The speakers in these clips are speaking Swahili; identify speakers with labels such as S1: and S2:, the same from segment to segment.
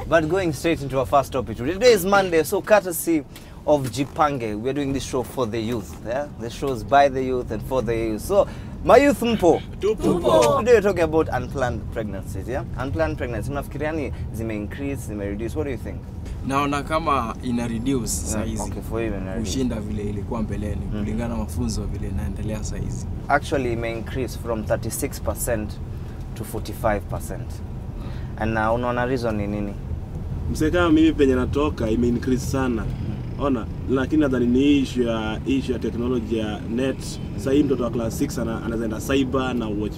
S1: But going straight into our first topic today is Monday, so courtesy of Jipange, we're doing this show for the youth. Yeah, the show is by the youth and for the youth. So, my youth mpo.
S2: Tupo.
S1: Today we're talking about unplanned pregnancies. Yeah, unplanned pregnancies. Unafikiriani zime increase, zime reduce? What do you think?
S2: Naona kama ina reduce saizi.
S1: Okay, for you ina reduce.
S2: Ushinda vile ilikuwa mbeleni, kulingana mafunzo vile inaendelea saizi.
S1: Actually, it may increase from 36% to 45%. And now, unaona reason ni nini?
S3: Mseka mimi penye natoka ime increase sana. Ona, lakini nadhani ni issue ya technology ya net. Sasa hii mtoto wa class 6 anaenda cyber na watch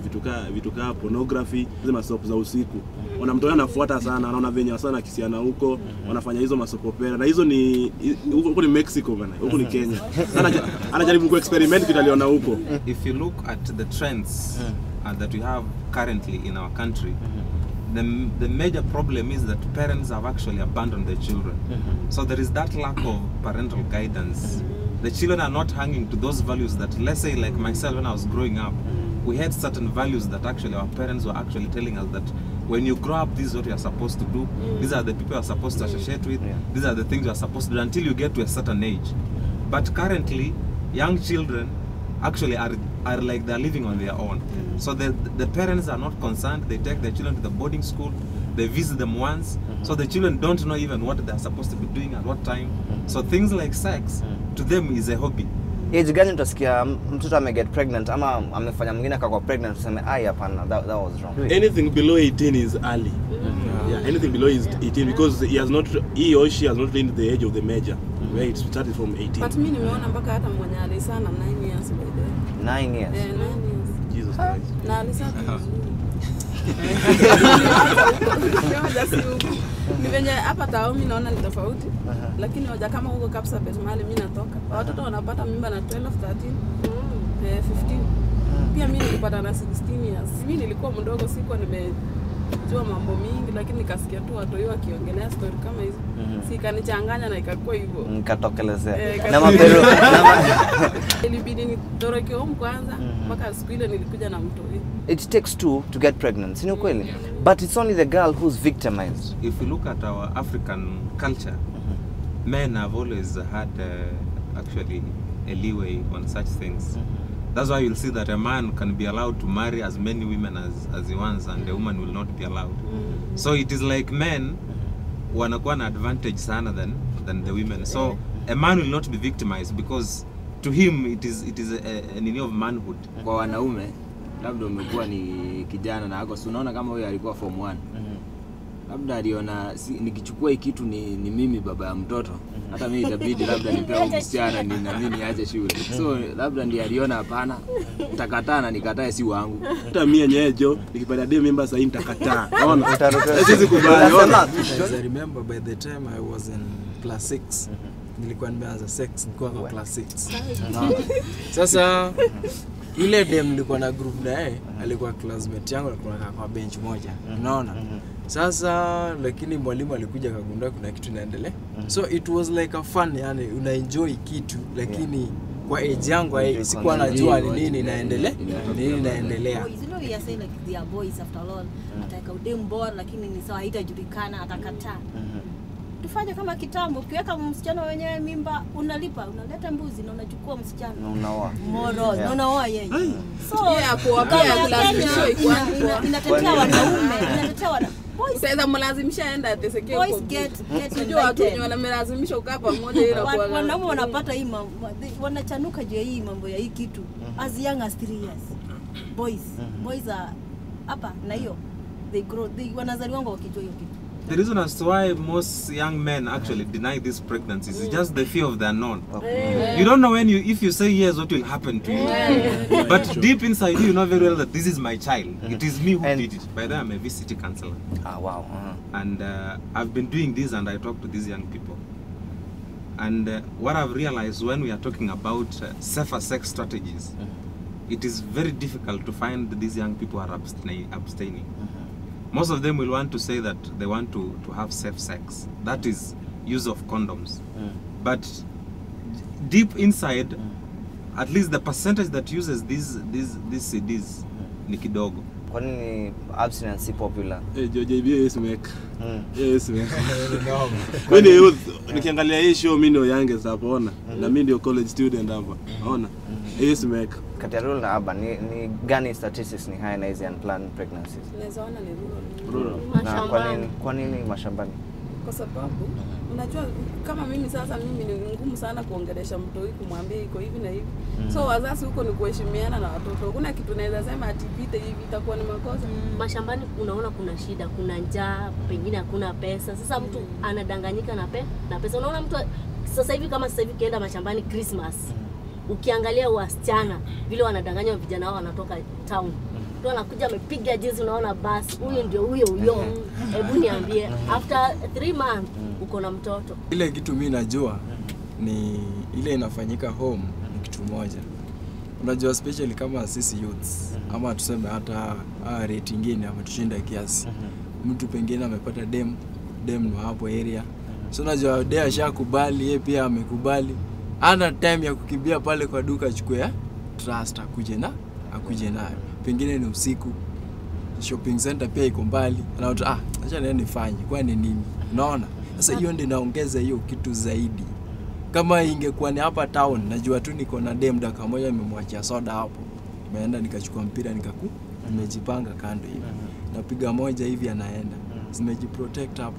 S3: vitu ka pornography, hizo masopo za usiku. Ona mtoto anafuata sana, anaona venye sana kisiana huko, wanafanya hizo masopo opera. Na hizo ni huko ni Mexico bana, huko ni Kenya. Anajaribu ku experiment kitu aliona huko.
S4: If you look at the trends that we have currently in our country, the major problem is that parents have actually abandoned their children. So there is that lack of parental guidance. The children are not hanging to those values that, let's say like myself when I was growing up, we had certain values that actually our parents were actually telling us that when you grow up, this is what you are supposed to do. These are the people you are supposed to associate with. These are the things you are supposed to do until you get to a certain age. But currently, young children actually are like they're living on their own. So the parents are not concerned. They take their children to the boarding school. They visit them once. So the children don't know even what they're supposed to be doing at what time. So things like sex to them is a hobby.
S1: Age gani utasikia mtoto get pregnant ama amefanya mwingine akakuwa pregnant tuseme hapana, that was wrong.
S3: Anything below 18 is early. Yeah, anything below is 18 because he or she has not reached the age of the major. Where it started from 18.
S5: But mimi nimeona mpaka hata mwenye alisana 9 years baadaye.
S1: 9 years.
S5: 9 years.
S3: Jesus Christ.
S5: Na alisana. Ni venye hapa tao mimi naona ni tofauti. Lakini hoja kama huko kabisa mahali mimi natoka. Watoto wanapata mimba na 12, 13, 15. Pia mimi nilipata na 16 years. Mimi nilikuwa mdogo, sikuwa nimejua mambo mingi, lakini nikasikia tu watu wao wakiongelea story kama hizo. Sikanichanganya na ikakuwa hivyo.
S1: Nikatokelezea. Na mapero
S5: ilibidi nitoroke home kwanza mpaka siku ile nilikuja na mtu.
S1: It takes two to get pregnant, sio kweli? But it's only the girl who's victimized.
S4: If you look at our African culture, men have always had actually a leeway on such things. That's why you'll see that a man can be allowed to marry as many women as he wants, and a woman will not be allowed. So it is like men wanakuwa na advantage sana than the women. So a man will not be victimized because to him it is a need of manhood.
S6: Kwa wanaume labda umekuwa ni kijana na hako unaona kama huyo alikuwa form 1. Labda aliona nikichukua hii kitu ni mimi baba ya mtoto. Hata mimi itabidi labda nipewe msichana na mimi niache shule. So labda ndiye aliona hapana, nitakataa na nikatae si wangu.
S3: Hata mimi nyejo nikipata dem member sasa nitakataa. Unaona? Sisi kubali.
S2: I remember by the time I was in class 6, nilikuwa nimeanza sex nilikuwa kwa class 6. Sasa ile dem nilikuwa na group naye, alikuwa classmate yangu, alikuwa kwa bench moja. Unaona? Sasa lakini mwalimu alikuja akagundua kuna kitu inaendelea. So it was like a fun, yani una enjoy kitu lakini kwa age yangu sikuwa najua ni nini inaendelea. Nini inaendelea.
S7: You know we are saying like they are boys after all. Ataka udem bora lakini ni sawa haitajulikana atakataa. Tufanye kama kitambo, ukiweka msichana wenyewe mimba unalipa, unaleta mbuzi na unachukua msichana.
S1: Unaoa.
S7: Moro, unaoa yeye. So
S5: kwa pia kulazimisha
S7: inatetea wanaume, inatetea wanaume.
S5: Sasa mlazimisha aenda ateseke huko.
S7: Boys get
S5: unajua watu wenye wanamlazimisha ukaa pamoja ile kwa
S7: wanaume wanapata hii mambo, wanachanuka juu hii mambo ya hii kitu as young as 3 years. Boys are hapa na hiyo they grow, wanazaliwa wakijua hiyo kitu.
S4: The reason as to why most young men actually deny these pregnancies is just the fear of the unknown. You don't know if you say yes, what will happen to you. But deep inside you know very well that this is my child. It is me who did it. By the way, I'm a VCT counselor.
S1: Wow.
S4: And I've been doing this and I talk to these young people. And what I've realized when we are talking about safer sex strategies, it is very difficult to find that these young people are abstaining. Most of them will want to say that they want to have safe sex. That is use of condoms. But deep inside, at least the percentage that uses these CDs ni kidogo.
S1: Kwa nini abstinence si popular?
S3: JB is make. Yes make. When youth nikiangalia hii show mimi ndio youngest hapo ona. Na mimi ndio college student hapa. Ona. Yes make.
S1: Kati ya rural na urban ni gani statistics ni high na hizi unplanned pregnancies?
S5: Naweza ona ni
S3: Rural.
S1: Na kwa nini mashambani?
S5: Kwa sababu unajua kama mimi sasa mimi ni ngumu sana kuongelesha mtoi kumwambia iko hivi na hivi. So wazazi huko ni kuheshimiana na watoto. Kuna kitu naweza sema ati vita hivi itakuwa ni makosa.
S7: Mashambani unaona kuna shida, kuna njaa, pengine hakuna pesa. Sasa mtu anadanganyika na pesa. Unaona mtu sasa hivi kama sasa hivi kienda mashambani Christmas. Ukiangalia wasichana vile wanadanganya vijana wao wanatoka town. Ndio anakuja amepiga jinsi unaona basi huyo ndio huyo. Hebu niambie after 3 months uko na mtoto.
S2: Ile kitu mimi najua ni ile inafanyika home ni kitu moja. Unajua especially kama sisi youths ama tuseme hata rate nyingine ama tushinda kiasi. Mtu pengine amepata dem no hapo area. So unajua dea shakubali, yeye pia amekubali. Ana time ya kukimbia pale kwa duka achukue trust akuje nayo. Pengine ni usiku. Shopping center pia iko mbali. Anaota acha nini nifanye? Kwani nini? Unaona? Sasa hiyo ndio inaongeza hiyo kitu zaidi. Kama ingekuwa ni hapa town, najua tu niko na dem dakika moja nimemwachia soda hapo. Nimeenda nikachukua mpira nimejipanga kando hivi. Napiga moja hivi anaenda. Zimejiprotect hapo.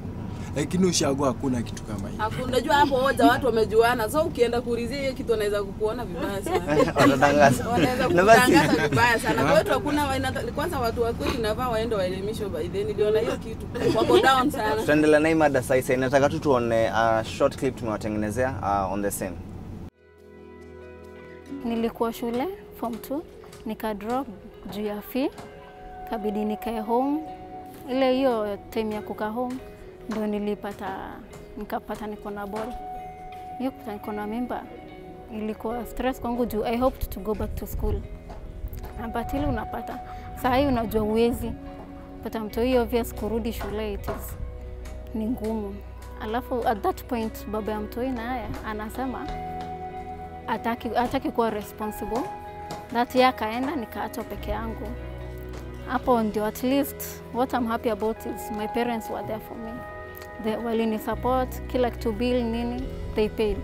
S2: Lakini ushago hakuna kitu kama hiyo.
S5: Hakuna, unajua hapo wote watu wamejuana. So ukienda kuulizia hiyo kitu anaweza kukuona vibaya sana.
S1: Wanatangaza.
S5: Wanaweza kutangaza vibaya sana. Kwa hiyo hakuna kwanza watu wa kwetu inafaa waende waelimishwe by then. Niliona hiyo kitu. Wako down sana.
S1: Tutaendelea na mada sasa. Nataka tu tuone short clip tumewatengenezea on the same.
S8: Nilikuwa shule form 2 nika drop juu ya fee. Kabidi nikae home. Ile hiyo time ya kukaa home ndio nikapata niko na ball. Hiyo niko na mimba. Ilikuwa stress kwangu juu I hoped to go back to school. But ile unapata saa hii unajua uwezi pata mtu hiyo obvious kurudi shule ni ngumu. Alafu at that point baba ya mtu naye anasema ataki kuwa responsible. That year kaenda nikaachwa peke yangu. Hapo ndio at least what I'm happy about is my parents were there for me. They walini support kila kitu bill nini they paid.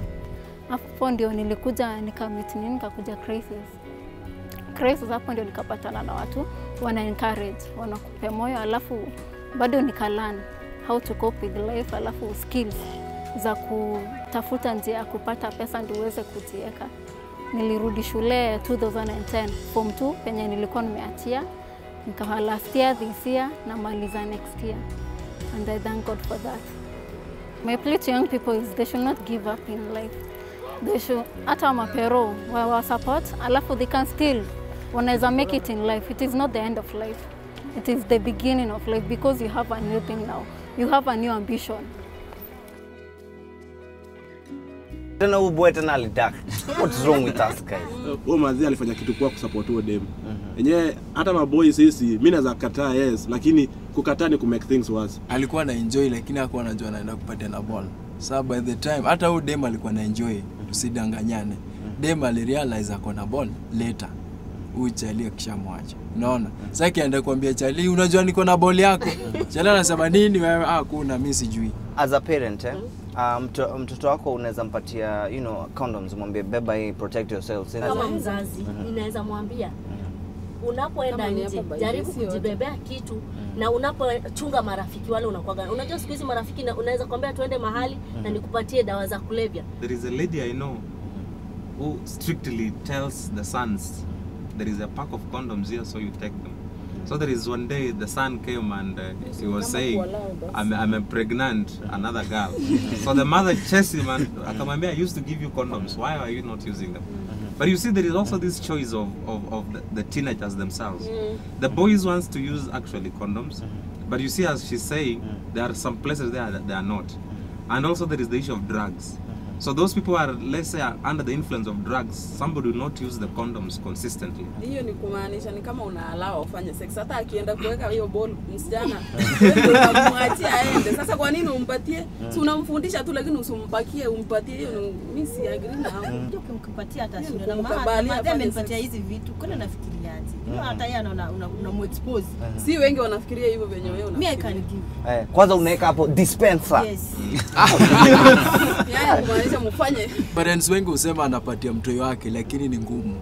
S8: Hapo ndio nilikuja nikakuja crisis hapo ndio nikapatana na watu wana encourage, wanakupea moyo, alafu bado nikalearn how to cope with life, alafu skills za kutafuta njia ya kupata pesa ndio uweze kujiweka. Nilirudi shule 2010 form 2 penye nilikuwa nimeachia. Nikawa last year, this year, na maliza next year. And I thank God for that. My plea to young people is they should not give up in life. They should, hata mapero, wa support, alafu they can still, wanaweza make it in life. It is not the end of life. It is the beginning of life because you have a new thing now. You have a new ambition.
S1: Tena uboe tena alidak. What's wrong with us guys?
S3: Mazi alifanya kitu kwa kusupport huo dem. Yenyewe hata maboy sisi mimi naweza kataa yes, lakini kukataa ni ku make things worse.
S2: Alikuwa na enjoy lakini hakuwa anajua anaenda kupata na ball. So by the time hata huo dem alikuwa na enjoy, tusidanganyane. Dem alirealize ako na ball later. Huyu Charlie akishamwacha. Unaona? Sasa kienda kuambia Charlie unajua niko na ball yako. Charlie anasema nini wewe? Hakuna mimi sijui.
S1: As a parent mtoto wako unaweza mpatia condoms, mwambie beba hii, protect yourself.
S7: Kama mzazi ninaweza mwambia unapoenda nje jaribu kujibebea kitu na unapochunga marafiki wale unakuaga. Unajua siku hizi marafiki unaweza kwambia tuende mahali na nikupatie dawa za kulevya.
S4: There is a lady I know who strictly tells the sons there is a pack of condoms here so you take them. So there is one day the son came and he was saying I'm pregnant another girl. So the mother chased him and akamwambia I used to give you condoms, why are you not using them? But you see there is also this choice of the teenagers themselves. The boys wants to use actually condoms, but you see as she's saying there are some places there that they are not. And also there is the issue of drugs. So those people are, let's say, under the influence of drugs. Somebody will not use the condoms consistently.
S5: Hiyo ni kumaanisha ni kama unaalao ufanye sex. Hata akienda kuweka hiyo ball msichana, unamwachia aende. Sasa kwa nini umpatie? Si unamfundisha tu lakini usimpakie, umpatie hiyo mimi si agree na hapo.
S7: Ukimpatia hata shida na maana amenipatia hizi vitu. Kuna nafikiriaje? Hata yeye anaona unamexpose.
S5: Si wengi wanafikiria hivyo venye wewe unafikiria.
S7: Mimi I can give.
S1: Kwanza unaweka hapo dispenser.
S7: Yes.
S5: Kumaanisha mfanye.
S2: Parents wengi husema anapatia mtoto wake lakini ni ngumu.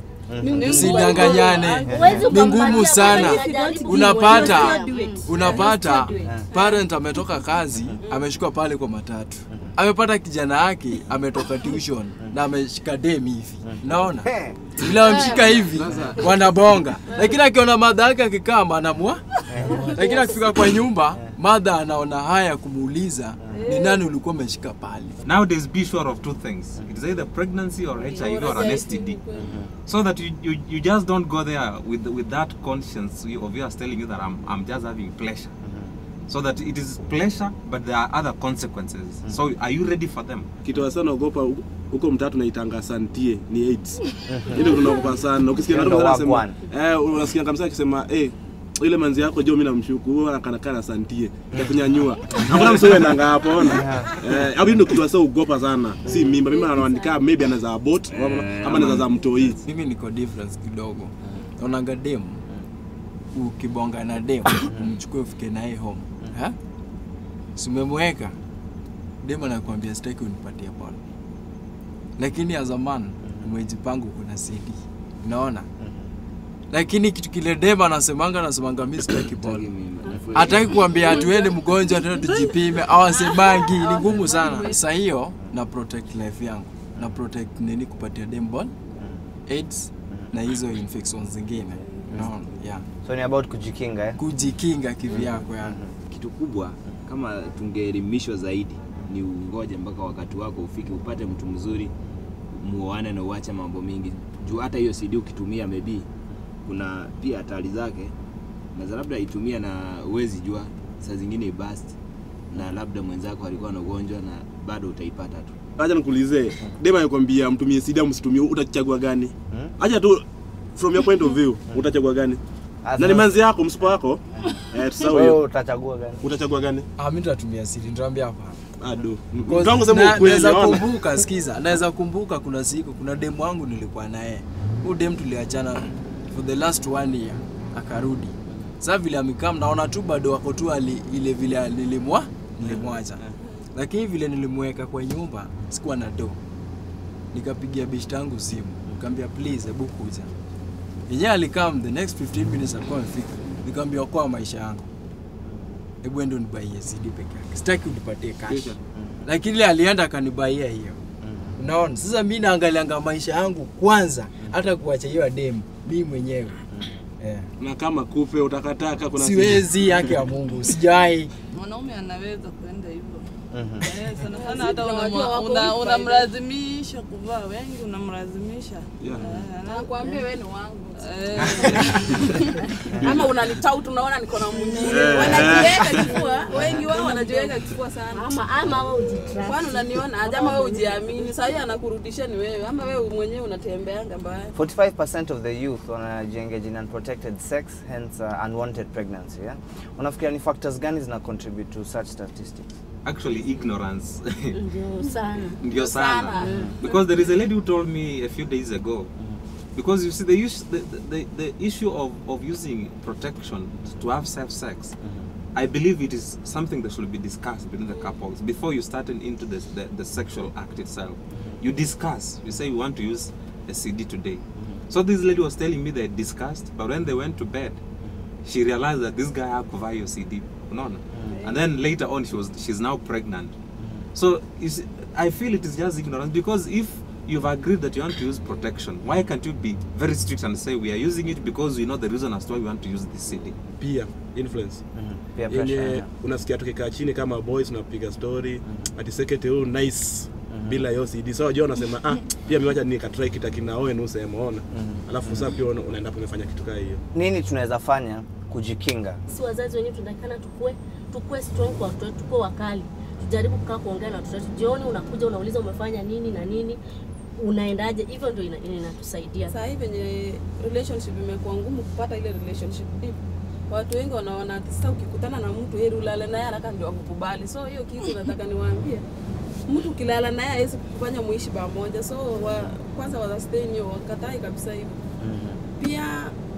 S7: Usidanganyane.
S2: Ni ngumu sana. Unapata parent ametoka kazi, ameshika pale kwa matatu. Amepata kijana yake ametoka tuition na ameshika dem hivi. Naona? Bila mshika hivi wanabonga. Lakini akiona madha yake akikaa anamwa. Lakini akifika kwa nyumba, madha anaona haya kumuuliza ni nani ulikuwa umeshika pale.
S4: Nowadays, be sure of two things. It is either pregnancy or HIV or an STD. So that you just don't go there with that conscience of yours telling you that I'm just having pleasure. So that it is pleasure, but there are other consequences. So are you ready for them?
S3: Kitu sana ogopa huko mtatu naitanga santie ni AIDS. Ndio tunaogopa sana. Ukisikia mtu anasema unasikia kabisa akisema ile manzi yako jo mimi namshuku huwa anakanakana santie nitakunyanyua. Hakuna msoe nanga hapo ona. Hapo ndio kitu sana ugopa sana. Si mimba anaandika maybe anaweza abort ama anaweza mtoi.
S2: Mimi niko difference kidogo. Unaanga dem ukibonga na dem umchukue ufike naye home. Simemweka dem anakuambia sitaki unipatie ball. Lakini as a man umejipanga kuna CD. Unaona? Lakini kitu kile dem anasemanga mimi sitaki ball. Hataki kuambia tuende mgonjwa tena tujipime au asebangi ni ngumu sana. Sasa hiyo na protect life yangu. Na protect nini kupatia dem ball? AIDS na hizo infections zingine. Unaona? Yeah.
S1: So ni about kujikinga
S2: Kujikinga kivyako yani.
S6: Kitu kubwa kama tungeelimishwa zaidi ni ungoje mpaka wakati wako ufike upate mtu mzuri muoane na uache mambo mingi. Juu hata hiyo CD ukitumia maybe kuna pia hatari zake. Na labda itumia na uwezi jua saa zingine ibust na labda mwenzako alikuwa na ugonjwa na bado utaipata tu.
S3: Acha nikuulize, dema yakwambia mtumie CD msitumie utachagua gani? Acha tu from your point of view utachagua gani? Na ni manzi yako msipo wako tusao hiyo
S1: utachagua gani?
S3: Utachagua gani?
S2: Mimi nitatumia CD nitaambia hapa.
S3: Ado. Mtangu sema ukweli.
S2: Naweza kumbuka, sikiza. Naweza kumbuka kuna siku kuna demu wangu nilikuwa naye. Huyo demu tuliachana for the last 1 year akarudi. Sasa vile amekam naona tu bado wako tu ile vile nilimwacha. Lakini vile nilimweka kwa nyumba sikuwa na do. Nikapigia bishi yangu simu. Nikamwambia please hebu kuja. Yeye alikam the next 15 minutes alikuwa amefika. Nikamwambia kwa maisha yangu. Hebu endo nibaie CD peke yake. Sitaki unipatie cash. Lakini ile alienda akanibaia hiyo. Unaona? Sasa mimi naangalianga maisha yangu kwanza hata kuacha hiyo demu mimi mwenyewe.
S3: Na kama kufe utakataka kuna
S2: siwezi yake ya Mungu. Sijai.
S5: Mwanaume anaweza kwenda hivyo. Sana sana hata unamlazimisha kuvaa, wengi unamlazimisha. Nakwambia wewe ni wangu. Ama unanitau tunaona niko na mwingine. Wanajiweka kifua, wengi wao wanajiweka kifua sana.
S7: Ama wewe ujitrust.
S5: Kwani unaniona ama wewe ujiamini? Sasa yeye anakurudisha ni wewe ama wewe mwenyewe unatembeanga mbaya.
S1: 45% of the youth wanajiengage in unprotected sex, hence unwanted pregnancy. Unafikiria ni factors gani zina contribute to such statistics?
S4: Actually, ignorance.
S7: Ndio sana.
S4: Because there is a lady who told me a few days ago, because you see the issue of using protection to have safe sex, I believe it is something that should be discussed between the couples before you start into the sexual act itself. You discuss. You say you want to use a CD today. So this lady was telling me they discussed, but when they went to bed, she realized that this guy had to buy your CD. No. And then later on, she's now pregnant. So I feel it is just ignorance, because if you've agreed that you want to use protection, why can't you be very strict and say we are using it because we know the reason as to why we want to use this CD?
S3: Peer influence.
S1: Peer pressure.
S3: Unasikia tukikaa chini kama boys tunapiga story, ati sekete nice bila hiyo CD. So unajua unasema pia mimi acha nikatry kitakinaoe na useme ona. Alafu sasa pia unaenda kumefanya kitu kama hiyo.
S1: Nini tunaweza fanya kujikinga?
S7: Si wazazi wenyewe tunakana tukue strong kwa watoto, tukue wakali.
S9: tujaribu kukaa kuongea na watoto wetu. Jioni unakuja unauliza umefanya nini na nini, unaendaje, hivyo ndio inatusaidia.
S5: Sasa hivi venye relationship imekuwa ngumu kupata ile relationship deep. Watu wengi wanaona ati sasa ukikutana na mtu heri ulale naye haraka ndio akukubali. So hiyo kitu nataka niwaambie. Mtu ukilala naye hawezi kufanya muishi pamoja. So kwanza stay ni wakatai kabisa hivyo. Pia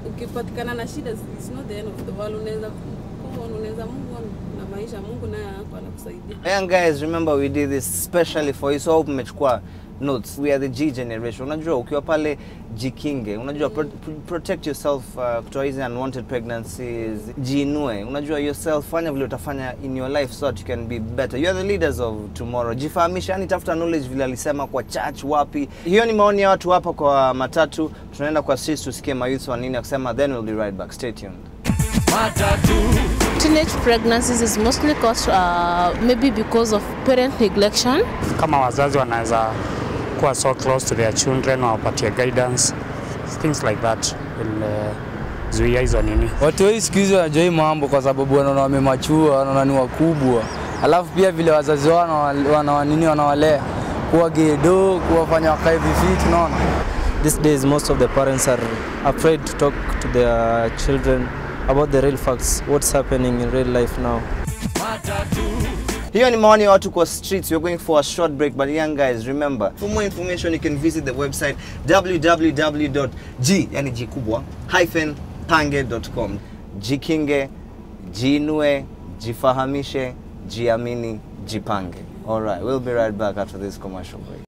S5: ukipatikana na shida, it's not the end of the world. Unaweza Mungu na maisha, Mungu naye anakusaidia.
S1: Young guys, remember we did this specially for you. So hope mmechukua notes. We are the G generation. Unajua ukiwa pale jikinge, unajua protect yourself kutoa hizi unwanted pregnancies, jiinue. Unajua yourself, fanya vile utafanya in your life so that you can be better. You are the leaders of tomorrow. Jifahamisha, yani tafuta knowledge vile alisema kwa church wapi. Hiyo ni maoni ya watu hapa kwa Matatu. Tunaenda kwa Sisi tusikie mayouth wa nini akisema, then we'll be right back. Stay tuned. Matatu.
S10: Teenage pregnancies is mostly caused maybe because of parent neglection.
S11: Kama wazazi wanaweza kuwa so close to their children, wapatie guidance, things like that, zuia hizo nini.
S12: Watu wengi siku hizi wanajua hii mambo kwa sababu wanaona wamemachua, wanaona ni wakubwa. Alafu pia vile wazazi wao wanawalea kuwa gedo, kuwafanya wakae vifiti, unaona.
S13: These days most of the parents are afraid to talk to their children about the real facts, what's happening in real life now.
S1: Hiyo ni maoni ya watu kwa streets. We're going for a short break, but young guys, remember, for more information you can visit the website www.g-pange.com. Jikinge, jiinue, jifahamishe, jiamini, jipange. All right, we'll be right back after this commercial break.